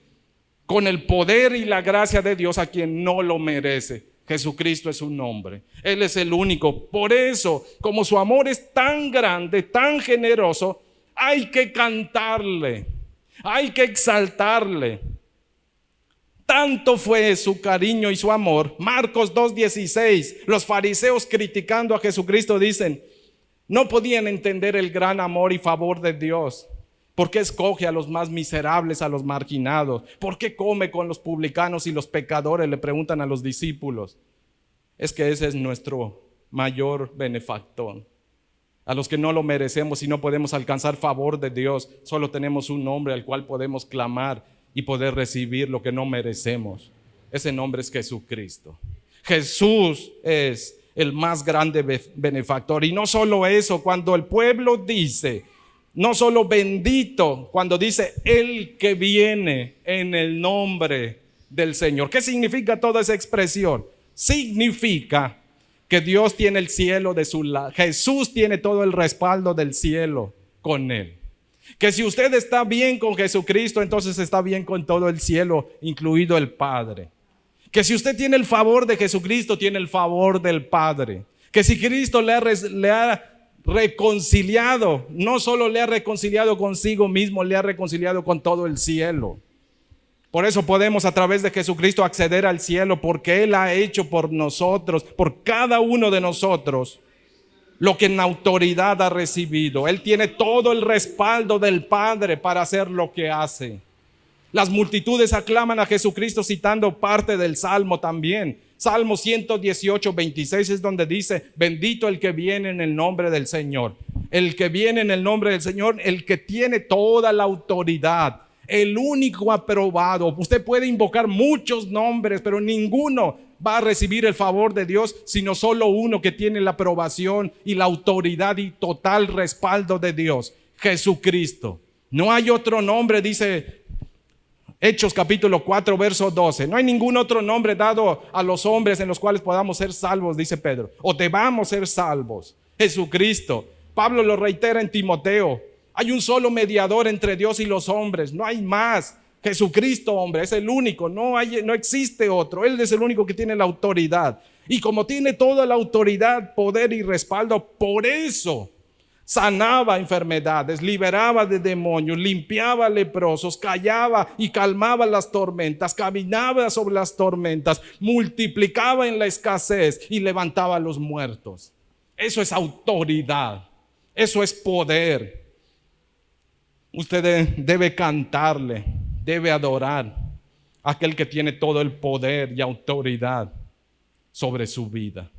con el poder y la gracia de Dios a quien no lo merece. Jesucristo es su nombre. Él es el único. Por eso, como su amor es tan grande, tan generoso, hay que cantarle, hay que exaltarle. Tanto fue su cariño y su amor. Marcos 2:16, los fariseos criticando a Jesucristo dicen, no podían entender el gran amor y favor de Dios. ¿Por qué escoge a los más miserables, a los marginados? ¿Por qué come con los publicanos y los pecadores? Le preguntan a los discípulos. Es que ese es nuestro mayor benefactor. A los que no lo merecemos y no podemos alcanzar favor de Dios, solo tenemos un nombre al cual podemos clamar y poder recibir lo que no merecemos. Ese nombre es Jesucristo. Jesús es el más grande benefactor. Y no solo eso, cuando el pueblo dice, no solo bendito, cuando dice el que viene en el nombre del Señor. ¿Qué significa toda esa expresión? Significa que Dios tiene el cielo de su lado. Jesús tiene todo el respaldo del cielo con Él. Que si usted está bien con Jesucristo, entonces está bien con todo el cielo, incluido el Padre. Que si usted tiene el favor de Jesucristo, tiene el favor del Padre. Que si Cristo le ha reconciliado, no solo le ha reconciliado consigo mismo, le ha reconciliado con todo el cielo. Por eso podemos a través de Jesucristo acceder al cielo, porque Él ha hecho por nosotros, por cada uno de nosotros, lo que en autoridad ha recibido. Él tiene todo el respaldo del Padre para hacer lo que hace. Las multitudes aclaman a Jesucristo citando parte del Salmo también. Salmo 118:26 es donde dice, bendito el que viene en el nombre del Señor. El que viene en el nombre del Señor, el que tiene toda la autoridad, el único aprobado. Usted puede invocar muchos nombres, pero ninguno va a recibir el favor de Dios, sino solo uno que tiene la aprobación y la autoridad y total respaldo de Dios, Jesucristo. No hay otro nombre, dice Hechos capítulo 4 verso 12. No hay ningún otro nombre dado a los hombres en los cuales podamos ser salvos, dice Pedro, o debamos ser salvos. Jesucristo. Pablo lo reitera en Timoteo. Hay un solo mediador entre Dios y los hombres, no hay más. Jesucristo, hombre, es el único, no existe otro. Él es el único que tiene la autoridad. Y como tiene toda la autoridad, poder y respaldo, por eso sanaba enfermedades, liberaba de demonios, limpiaba leprosos, callaba y calmaba las tormentas, caminaba sobre las tormentas, multiplicaba en la escasez y levantaba a los muertos. Eso es autoridad, eso es poder. Usted debe cantarle, debe adorar a aquel que tiene todo el poder y autoridad sobre su vida.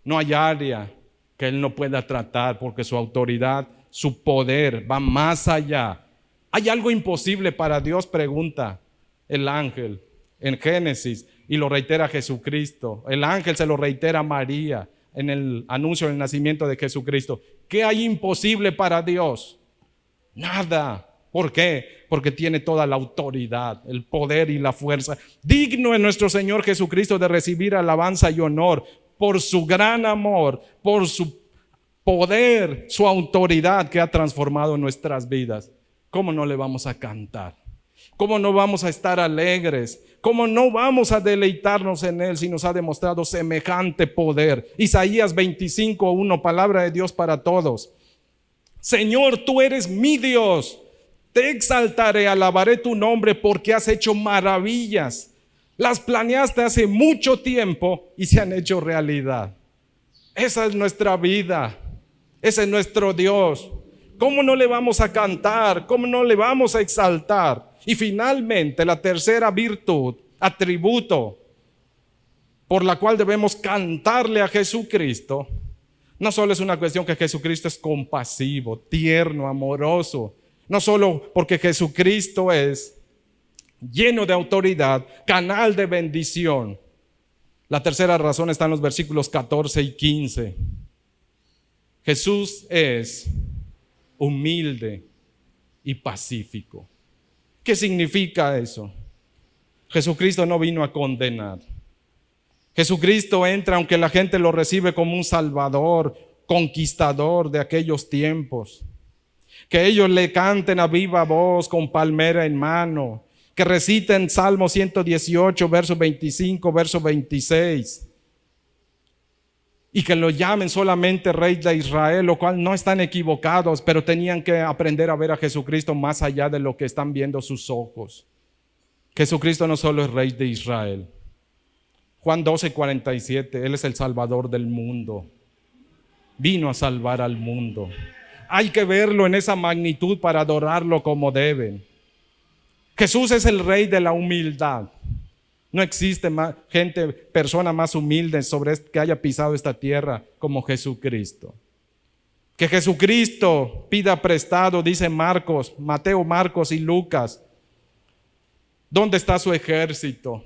No hay área que Él no pueda tratar, porque su autoridad, su poder va más allá. ¿Hay algo imposible para Dios?, pregunta el ángel en Génesis, y lo reitera Jesucristo. El ángel se lo reitera a María en el anuncio del nacimiento de Jesucristo. ¿Qué hay imposible para Dios? Nada. ¿Por qué? Porque tiene toda la autoridad, el poder y la fuerza. Digno es nuestro Señor Jesucristo de recibir alabanza y honor por su gran amor, por su poder, su autoridad que ha transformado nuestras vidas, ¿cómo no le vamos a cantar? ¿Cómo no vamos a estar alegres? ¿Cómo no vamos a deleitarnos en Él si nos ha demostrado semejante poder? Isaías 25:1, palabra de Dios para todos. Señor, tú eres mi Dios. Te exaltaré, alabaré tu nombre porque has hecho maravillas. Las planeaste hace mucho tiempo y se han hecho realidad. Esa es nuestra vida. Ese es nuestro Dios. ¿Cómo no le vamos a cantar? ¿Cómo no le vamos a exaltar? Y finalmente, la tercera virtud, atributo, por la cual debemos cantarle a Jesucristo, no solo es una cuestión que Jesucristo es compasivo, tierno, amoroso, no solo porque Jesucristo es lleno de autoridad, canal de bendición. La tercera razón está en los versículos 14 y 15. Jesús es humilde y pacífico. ¿Qué significa eso? Jesucristo no vino a condenar. Jesucristo entra aunque la gente lo recibe como un salvador, conquistador de aquellos tiempos. Que ellos le canten a viva voz con palmera en mano. Que reciten Salmo 118, verso 25, verso 26. Y que lo llamen solamente Rey de Israel, lo cual no están equivocados, pero tenían que aprender a ver a Jesucristo más allá de lo que están viendo sus ojos. Jesucristo no solo es Rey de Israel. Juan 12:47, Él es el Salvador del mundo. Vino a salvar al mundo. Hay que verlo en esa magnitud para adorarlo como deben. Jesús es el Rey de la humildad. No existe persona más humilde que haya pisado esta tierra como Jesucristo. Que Jesucristo pida prestado, dice Mateo, Marcos y Lucas. ¿Dónde está su ejército?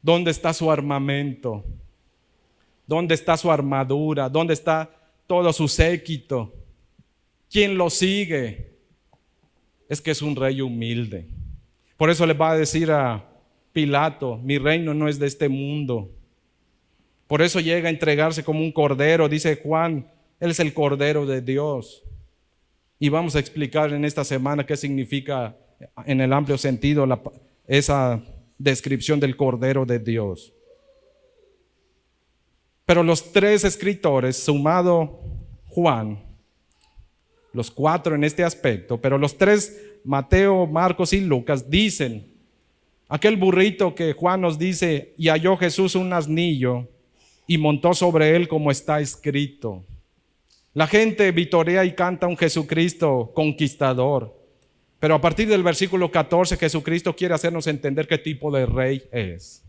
¿Dónde está su armamento? ¿Dónde está su armadura? ¿Dónde está todo su séquito? ¿Quién lo sigue? Es que es un rey humilde. Por eso le va a decir a Pilato, mi reino no es de este mundo. Por eso llega a entregarse como un cordero, dice Juan, Él es el Cordero de Dios. Y vamos a explicar en esta semana qué significa en el amplio sentido esa descripción del Cordero de Dios. Pero los tres escritores, sumado Juan, los cuatro en este aspecto, pero los tres, Mateo, Marcos y Lucas, dicen, aquel burrito que Juan nos dice, y halló Jesús un asnillo y montó sobre él como está escrito. La gente vitorea y canta un Jesucristo conquistador, pero a partir del versículo 14 Jesucristo quiere hacernos entender qué tipo de rey es.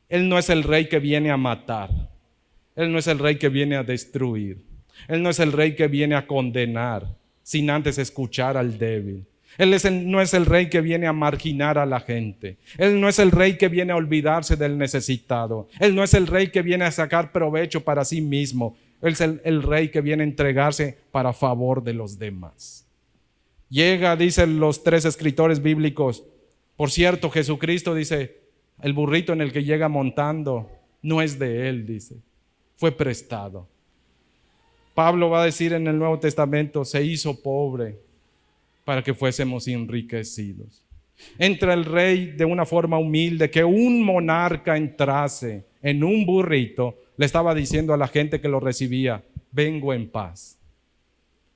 Él no es el rey que viene a matar, Él no es el rey que viene a destruir, Él no es el rey que viene a condenar sin antes escuchar al débil. Él no es el rey que viene a marginar a la gente. Él no es el rey que viene a olvidarse del necesitado. Él no es el rey que viene a sacar provecho para sí mismo. Él es el rey que viene a entregarse para favor de los demás. Llega, dicen los tres escritores bíblicos. Por cierto, Jesucristo dice, el burrito en el que llega montando no es de él, dice. Fue prestado. Pablo va a decir en el Nuevo Testamento, se hizo pobre para que fuésemos enriquecidos. Entra el rey de una forma humilde, que un monarca entrase en un burrito, le estaba diciendo a la gente que lo recibía, vengo en paz.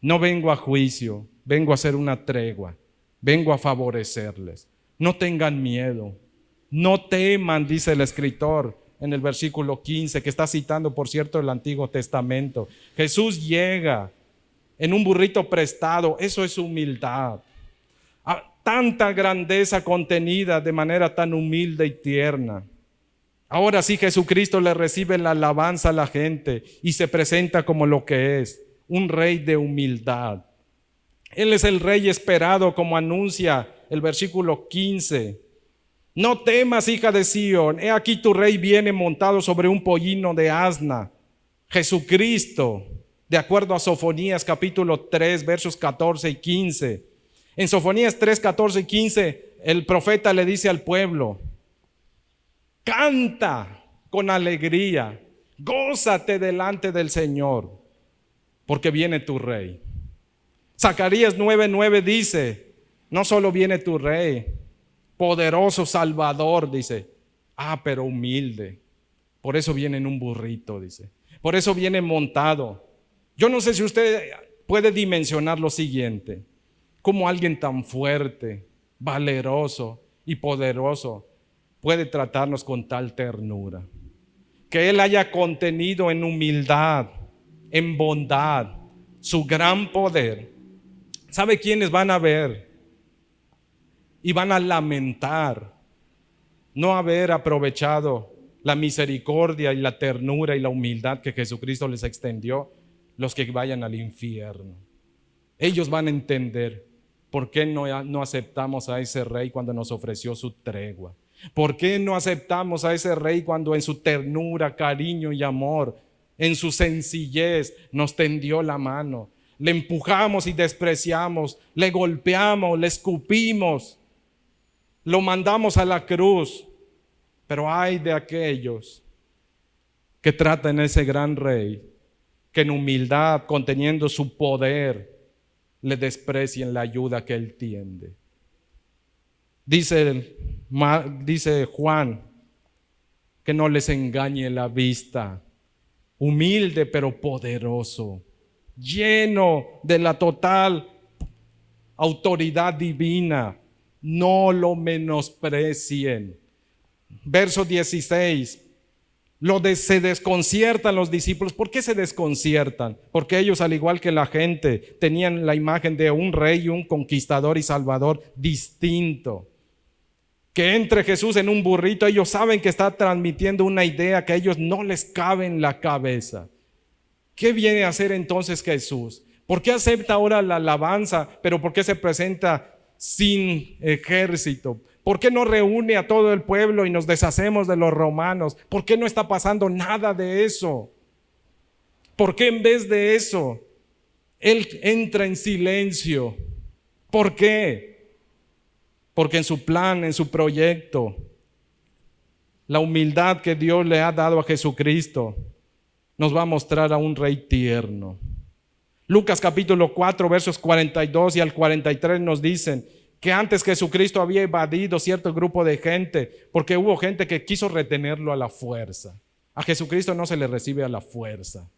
No vengo a juicio, vengo a hacer una tregua, vengo a favorecerles. No tengan miedo, no teman, dice el escritor en el versículo 15, que está citando, por cierto, el Antiguo Testamento. Jesús llega en un burrito prestado, eso es humildad. Tanta grandeza contenida de manera tan humilde y tierna. Ahora sí, Jesucristo le recibe la alabanza a la gente y se presenta como lo que es, un rey de humildad. Él es el rey esperado, como anuncia el versículo 15. No temas, hija de Sión, he aquí tu rey viene montado sobre un pollino de asna. Jesucristo, de acuerdo a Sofonías capítulo 3, versos 14 y 15. En Sofonías 3, 14 y 15, el profeta le dice al pueblo, canta con alegría, gózate delante del Señor. porque viene tu rey. Zacarías 9:9 dice, no solo viene tu rey, poderoso Salvador, dice, pero humilde. Por eso viene en un burrito, dice. Por eso viene montado. Yo no sé si usted puede dimensionar lo siguiente, cómo alguien tan fuerte, valeroso y poderoso puede tratarnos con tal ternura. Que Él haya contenido en humildad, en bondad, su gran poder. ¿Sabe quiénes van a ver? Y van a lamentar no haber aprovechado la misericordia y la ternura y la humildad que Jesucristo les extendió, los que vayan al infierno. Ellos van a entender por qué no aceptamos a ese rey cuando nos ofreció su tregua. ¿Por qué no aceptamos a ese rey cuando en su ternura, cariño y amor, en su sencillez nos tendió la mano? Le empujamos y despreciamos, le golpeamos, le escupimos, lo mandamos a la cruz. Pero ay de aquellos que tratan a ese gran rey, que en humildad, conteniendo su poder, le desprecien la ayuda que Él tiende. Dice Juan, que no les engañe la vista, humilde pero poderoso, lleno de la total autoridad divina, no lo menosprecien. Verso 16, se desconciertan los discípulos. ¿Por qué se desconciertan? Porque ellos, al igual que la gente, tenían la imagen de un rey, un conquistador y salvador distinto. Que entre Jesús en un burrito, ellos saben que está transmitiendo una idea que a ellos no les cabe en la cabeza. ¿Qué viene a hacer entonces Jesús? ¿Por qué acepta ahora la alabanza, pero por qué se presenta sin ejército? ¿Por qué no reúne a todo el pueblo y nos deshacemos de los romanos? ¿Por qué no está pasando nada de eso? ¿Por qué en vez de eso Él entra en silencio? ¿Por qué? Porque en su plan, en su proyecto, la humildad que Dios le ha dado a Jesucristo nos va a mostrar a un rey tierno. Lucas capítulo 4 versos 42 y al 43 nos dicen que antes Jesucristo había evadido cierto grupo de gente porque hubo gente que quiso retenerlo a la fuerza. A Jesucristo no se le recibe a la fuerza,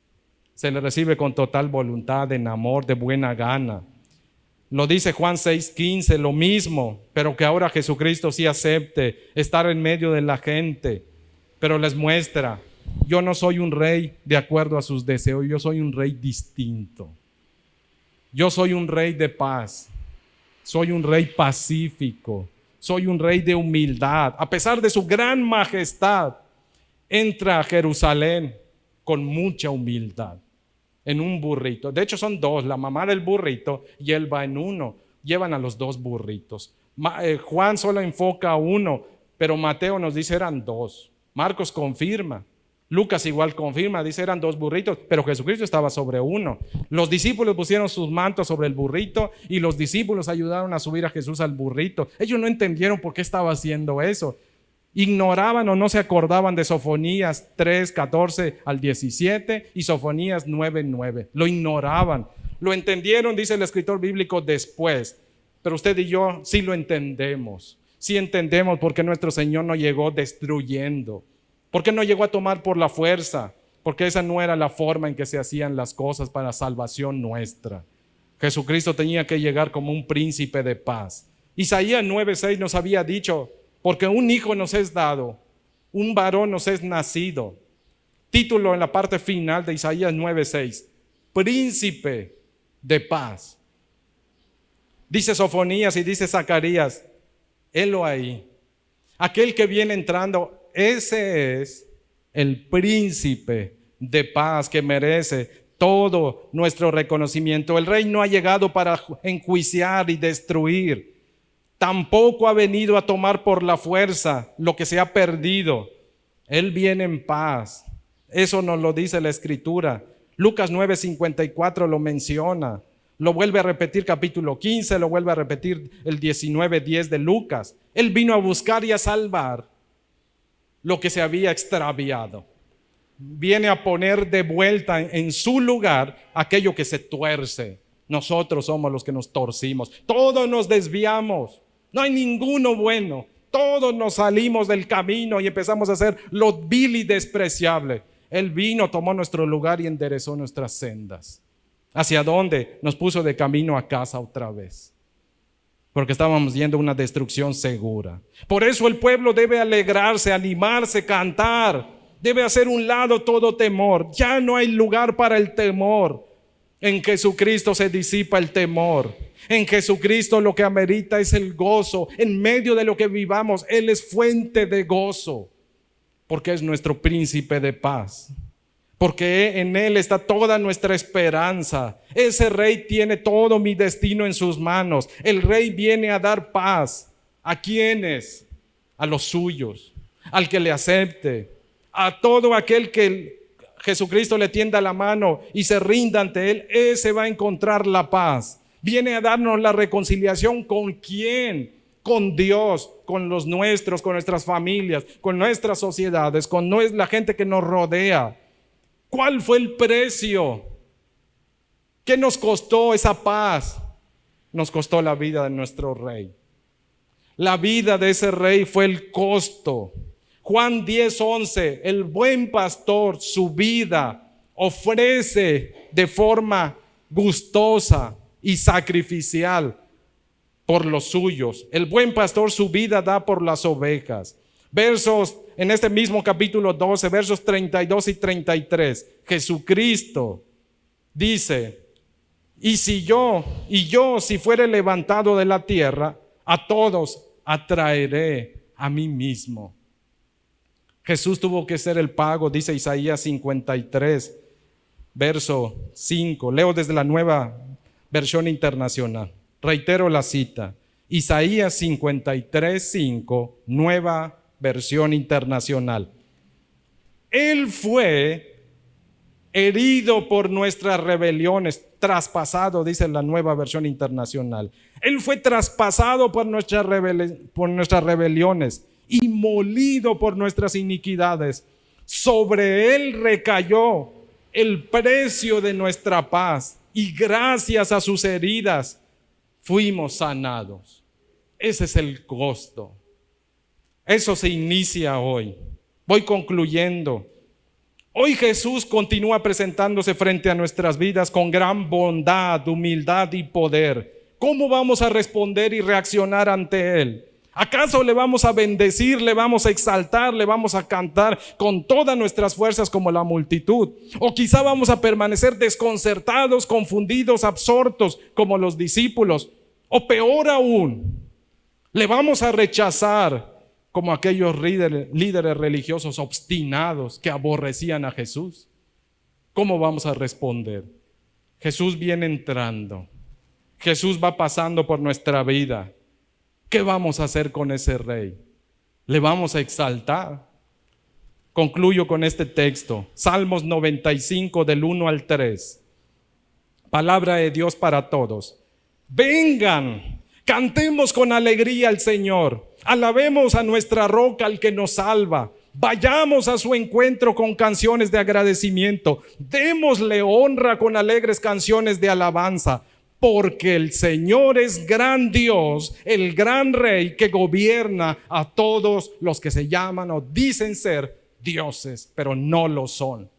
se le recibe con total voluntad, en amor, de buena gana. Lo dice Juan 6:15, lo mismo, pero que ahora Jesucristo sí acepte estar en medio de la gente, pero les muestra, yo no soy un rey de acuerdo a sus deseos, yo soy un rey distinto. Yo soy un rey de paz. Soy un rey pacífico, soy un rey de humildad. A pesar de su gran majestad, entra a Jerusalén con mucha humildad, en un burrito. De hecho son dos, la mamá del burrito y él va en uno. Llevan a los dos burritos. Juan solo enfoca a uno, pero Mateo nos dice eran dos. Marcos confirma. Lucas igual confirma, dice eran dos burritos, pero Jesucristo estaba sobre uno. Los discípulos pusieron sus mantos sobre el burrito y los discípulos ayudaron a subir a Jesús al burrito. Ellos no entendieron por qué estaba haciendo eso. Ignoraban o no se acordaban de Sofonías 3:14 al 17 y Sofonías 9:9. Lo ignoraban. Lo entendieron, dice el escritor bíblico, después. Pero usted y yo sí lo entendemos. Sí entendemos por qué nuestro Señor no llegó destruyendo. ¿Por qué no llegó a tomar por la fuerza? Porque esa no era la forma en que se hacían las cosas para salvación nuestra. Jesucristo tenía que llegar como un príncipe de paz. Isaías 9:6 nos había dicho, porque un hijo nos es dado, un varón nos es nacido. Título en la parte final de Isaías 9:6, príncipe de paz. Dice Sofonías y dice Zacarías, helo ahí. Aquel que viene entrando, ese es el príncipe de paz que merece todo nuestro reconocimiento. El rey no ha llegado para enjuiciar y destruir. Tampoco ha venido a tomar por la fuerza lo que se ha perdido. Él viene en paz. Eso nos lo dice la Escritura. Lucas 9:54 lo menciona. Lo vuelve a repetir capítulo 15, lo vuelve a repetir el 19:10 de Lucas. Él vino a buscar y a salvar lo que se había extraviado. viene a poner de vuelta en su lugar aquello que se tuerce. Nosotros somos los que nos torcimos. Todos nos desviamos. No hay ninguno bueno. Todos nos salimos del camino y empezamos a hacer lo vil y despreciable. Él vino, tomó nuestro lugar y enderezó nuestras sendas. ¿Hacia dónde? Nos puso de camino a casa otra vez. Porque estábamos yendo a una destrucción segura. Por eso el pueblo debe alegrarse, animarse, cantar. Debe hacer un lado todo temor. Ya no hay lugar para el temor. En Jesucristo se disipa el temor. En Jesucristo lo que amerita es el gozo. En medio de lo que vivamos, Él es fuente de gozo. Porque es nuestro príncipe de paz. Porque en Él está toda nuestra esperanza. Ese Rey tiene todo mi destino en sus manos. El Rey viene a dar paz. ¿A quiénes? A los suyos. Al que le acepte. A todo aquel que Jesucristo le tienda la mano y se rinda ante Él. Ese va a encontrar la paz. Viene a darnos la reconciliación. ¿Con quién? Con Dios, con los nuestros, con nuestras familias, con nuestras sociedades, con la gente que nos rodea. ¿Cuál fue el precio? ¿Qué nos costó esa paz? Nos costó la vida de nuestro Rey. La vida de ese Rey fue el costo. Juan 10:11, el buen pastor su vida ofrece de forma gustosa y sacrificial por los suyos. El buen pastor su vida da por las ovejas. Versos en este mismo capítulo 12, versos 32 y 33, Jesucristo dice: y yo si fuere levantado de la tierra, a todos atraeré a mí mismo. Jesús tuvo que ser el pago, dice Isaías 53, verso 5. Leo desde la Nueva Versión Internacional. Reitero la cita. Isaías 53, 5, Nueva Versión Internacional. Él fue herido por nuestras rebeliones, traspasado, dice la Nueva Versión Internacional. Él fue traspasado por nuestras rebeliones y molido por nuestras iniquidades. Sobre Él recayó el precio de nuestra paz y gracias a sus heridas fuimos sanados. Ese es el costo. Eso se inicia hoy. Voy concluyendo. Hoy Jesús continúa presentándose frente a nuestras vidas con gran bondad, humildad y poder. ¿Cómo vamos a responder y reaccionar ante Él? ¿Acaso le vamos a bendecir, le vamos a exaltar, le vamos a cantar con todas nuestras fuerzas como la multitud? ¿O quizá vamos a permanecer desconcertados, confundidos, absortos como los discípulos? ¿O peor aún, le vamos a rechazar como aquellos líderes religiosos obstinados que aborrecían a Jesús? ¿Cómo vamos a responder? Jesús viene entrando. Jesús va pasando por nuestra vida. ¿Qué vamos a hacer con ese Rey? ¿Le vamos a exaltar? Concluyo con este texto. Salmos 95 del 1 al 3. Palabra de Dios para todos. Vengan, cantemos con alegría al Señor. Alabemos a nuestra roca, al que nos salva. Vayamos a su encuentro con canciones de agradecimiento. Démosle honra con alegres canciones de alabanza. Porque el Señor es gran Dios, el gran Rey que gobierna a todos los que se llaman o dicen ser dioses, pero no lo son.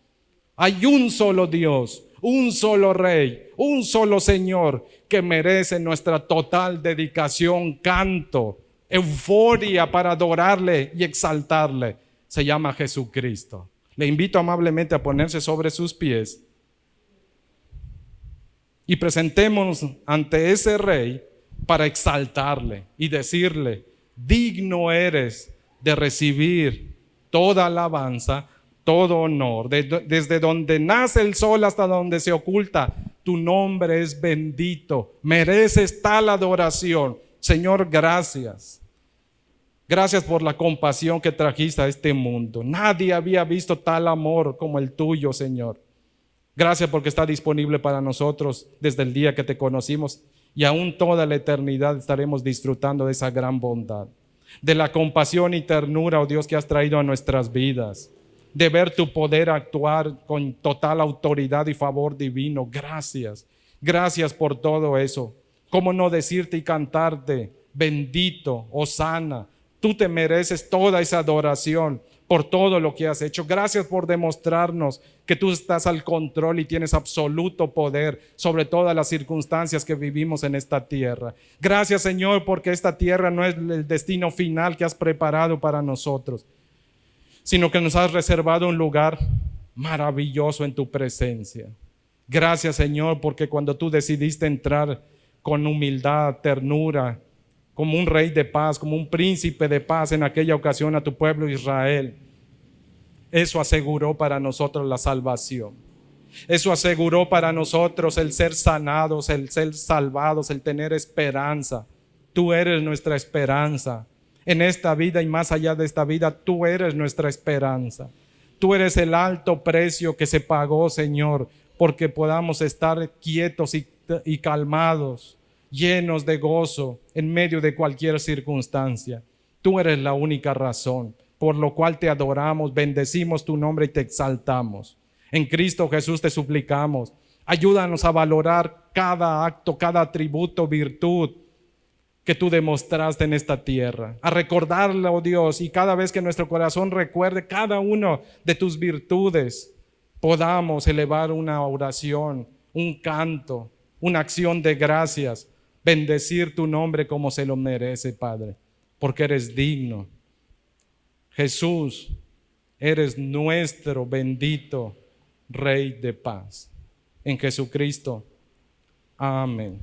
Hay un solo Dios, un solo Rey, un solo Señor que merece nuestra total dedicación, canto, euforia para adorarle y exaltarle. Se llama Jesucristo. Le invito amablemente a ponerse sobre sus pies y presentémonos ante ese Rey para exaltarle y decirle: digno eres de recibir toda alabanza, todo honor. Desde donde nace el sol hasta donde se oculta, tu nombre es bendito. Mereces tal adoración. Señor, gracias. Gracias por la compasión que trajiste a este mundo. Nadie había visto tal amor como el tuyo, Señor. Gracias porque está disponible para nosotros desde el día que te conocimos y aún toda la eternidad estaremos disfrutando de esa gran bondad, de la compasión y ternura, oh Dios, que has traído a nuestras vidas. de ver tu poder actuar con total autoridad y favor divino. Gracias, gracias por todo eso. ¿Cómo no decirte y cantarte, bendito, hosana? Tú te mereces toda esa adoración por todo lo que has hecho. Gracias por demostrarnos que tú estás al control y tienes absoluto poder sobre todas las circunstancias que vivimos en esta tierra. Gracias, Señor, porque esta tierra no es el destino final que has preparado para nosotros, sino que nos has reservado un lugar maravilloso en tu presencia. Gracias, Señor, porque cuando tú decidiste entrar con humildad, ternura, como un rey de paz, como un príncipe de paz en aquella ocasión a tu pueblo Israel, eso aseguró para nosotros la salvación. Eso aseguró para nosotros el ser sanados, el ser salvados, el tener esperanza. Tú eres nuestra esperanza. En esta vida y más allá de esta vida, tú eres nuestra esperanza. Tú eres el alto precio que se pagó, Señor, porque podamos estar quietos y calmados, llenos de gozo en medio de cualquier circunstancia. Tú eres la única razón por lo cual te adoramos, bendecimos tu nombre y te exaltamos. En Cristo Jesús te suplicamos, ayúdanos a valorar cada acto, cada atributo, virtud que tú demostraste en esta tierra, a recordarlo, oh Dios, y cada vez que nuestro corazón recuerde cada uno de tus virtudes, podamos elevar una oración, un canto, una acción de gracias, bendecir tu nombre como se lo merece, Padre, porque eres digno. Jesús, eres nuestro bendito Rey de paz. En Jesucristo. Amén.